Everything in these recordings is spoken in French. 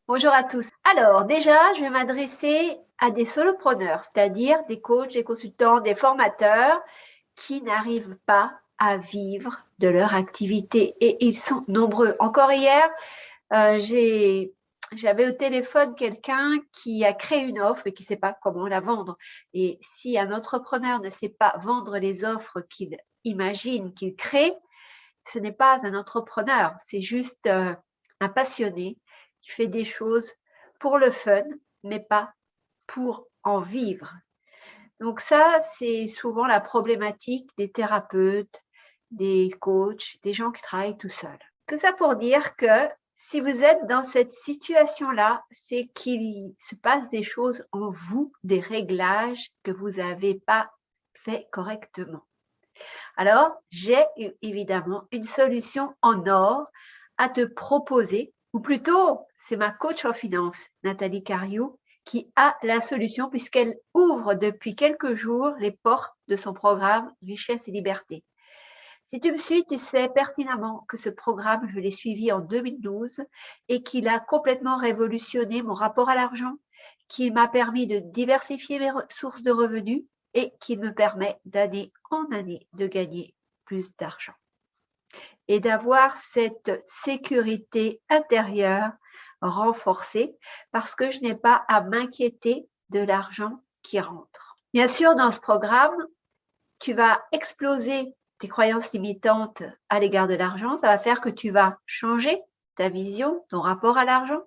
Bonjour à tous. Alors, déjà, je vais m'adresser à des solopreneurs, c'est-à-dire des coachs, des consultants, des formateurs qui n'arrivent pas à vivre de leur activité et ils sont nombreux. Encore hier, j'avais au téléphone quelqu'un qui a créé une offre et qui ne sait pas comment la vendre. Et si un entrepreneur ne sait pas vendre les offres qu'il imagine, qu'il crée, ce n'est pas un entrepreneur, c'est juste un passionné qui fait des choses pour le fun, mais pas pour en vivre. Donc ça, c'est souvent la problématique des thérapeutes, des coachs, des gens qui travaillent tout seuls. Tout ça pour dire que si vous êtes dans cette situation-là, c'est qu'il se passe des choses en vous, des réglages que vous n'avez pas fait correctement. Alors, j'ai évidemment une solution en or à te proposer, ou plutôt, c'est ma coach en finance, Nathalie Cariou, qui a la solution puisqu'elle ouvre depuis quelques jours les portes de son programme Richesse et Liberté. Si tu me suis, tu sais pertinemment que ce programme, je l'ai suivi en 2012 et qu'il a complètement révolutionné mon rapport à l'argent, qu'il m'a permis de diversifier mes sources de revenus et qui me permet d'année en année de gagner plus d'argent et d'avoir cette sécurité intérieure renforcée parce que je n'ai pas à m'inquiéter de l'argent qui rentre. Bien sûr, dans ce programme, tu vas exploser tes croyances limitantes à l'égard de l'argent. Ça va faire que tu vas changer ta vision, ton rapport à l'argent.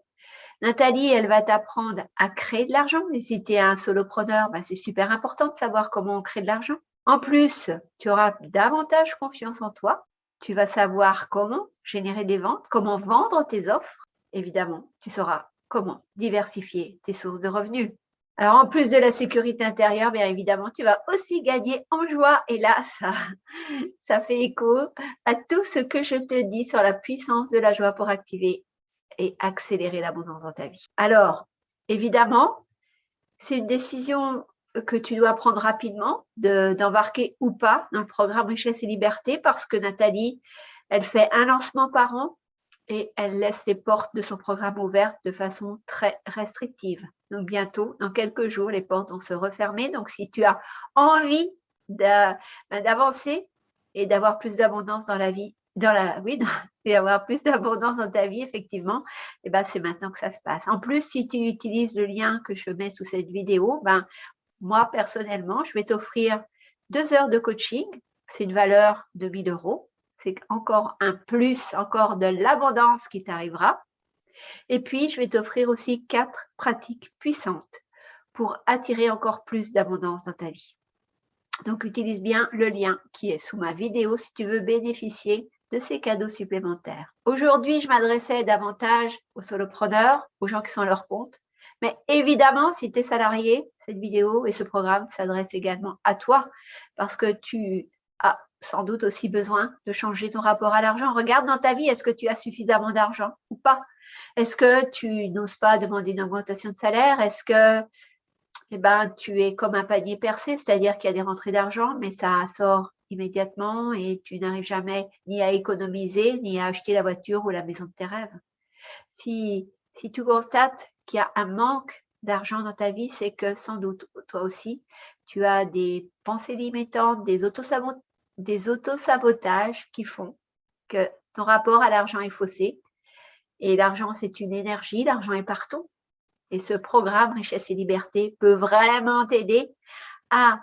Nathalie, elle va t'apprendre à créer de l'argent. Et si tu es un solopreneur, c'est super important de savoir comment on crée de l'argent. En plus, tu auras davantage confiance en toi. Tu vas savoir comment générer des ventes, comment vendre tes offres. Évidemment, tu sauras comment diversifier tes sources de revenus. Alors, en plus de la sécurité intérieure, bien évidemment, tu vas aussi gagner en joie. Et là, ça fait écho à tout ce que je te dis sur la puissance de la joie pour activer et accélérer l'abondance dans ta vie. Alors, évidemment, c'est une décision que tu dois prendre rapidement d'embarquer ou pas dans le programme Richesse et Liberté parce que Nathalie, elle fait un lancement par an et elle laisse les portes de son programme ouvertes de façon très restrictive. Donc bientôt, dans quelques jours, les portes vont se refermer. Donc si tu as envie d'avancer et d'avoir plus d'abondance dans la vie, et avoir plus d'abondance dans ta vie, effectivement, c'est maintenant que ça se passe. En plus, si tu utilises le lien que je mets sous cette vidéo, moi, personnellement, je vais t'offrir 2 heures de coaching. C'est une valeur de 1 000 €. C'est encore un plus, encore de l'abondance qui t'arrivera. Et puis, je vais t'offrir aussi 4 pratiques puissantes pour attirer encore plus d'abondance dans ta vie. Donc, utilise bien le lien qui est sous ma vidéo si tu veux bénéficier de ces cadeaux supplémentaires. Aujourd'hui, je m'adressais davantage aux solopreneurs, aux gens qui sont à leur compte. Mais évidemment, si tu es salarié, cette vidéo et ce programme s'adressent également à toi parce que tu as sans doute aussi besoin de changer ton rapport à l'argent. Regarde dans ta vie, est-ce que tu as suffisamment d'argent ou pas? Est-ce que tu n'oses pas demander une augmentation de salaire? Est-ce que tu es comme un panier percé, c'est-à-dire qu'il y a des rentrées d'argent, mais ça sort immédiatement et tu n'arrives jamais ni à économiser, ni à acheter la voiture ou la maison de tes rêves. Si tu constates qu'il y a un manque d'argent dans ta vie, c'est que sans doute, toi aussi, tu as des pensées limitantes, des autosabotages qui font que ton rapport à l'argent est faussé. Et l'argent, c'est une énergie, l'argent est partout. Et ce programme Richesse et Liberté peut vraiment t'aider à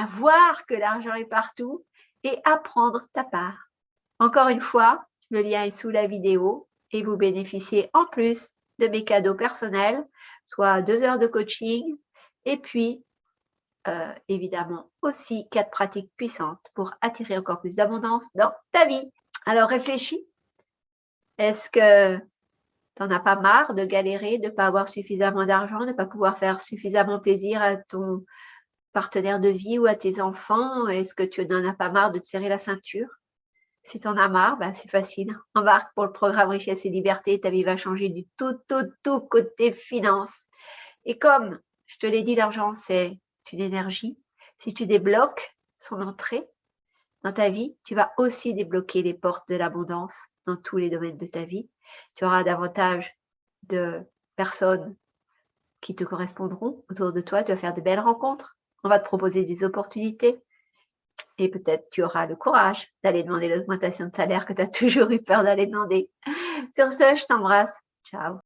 voir que l'argent est partout et à prendre ta part. Encore une fois, le lien est sous la vidéo et vous bénéficiez en plus de mes cadeaux personnels, soit 2 heures de coaching et puis évidemment aussi 4 pratiques puissantes pour attirer encore plus d'abondance dans ta vie. Alors réfléchis, est-ce que tu n'en as pas marre de galérer, de ne pas avoir suffisamment d'argent, de ne pas pouvoir faire suffisamment plaisir à ton partenaire de vie ou à tes enfants? Est-ce que tu n'en as pas marre de te serrer la ceinture? Si tu en as marre, c'est facile. Embarque pour le programme Richesse et Liberté. Ta vie va changer du tout côté finance. Et comme je te l'ai dit, l'argent, c'est une énergie. Si tu débloques son entrée dans ta vie, tu vas aussi débloquer les portes de l'abondance dans tous les domaines de ta vie. Tu auras davantage de personnes qui te correspondront autour de toi. Tu vas faire de belles rencontres. On va te proposer des opportunités. Et peut-être tu auras le courage d'aller demander l'augmentation de salaire que tu as toujours eu peur d'aller demander. Sur ce, je t'embrasse. Ciao.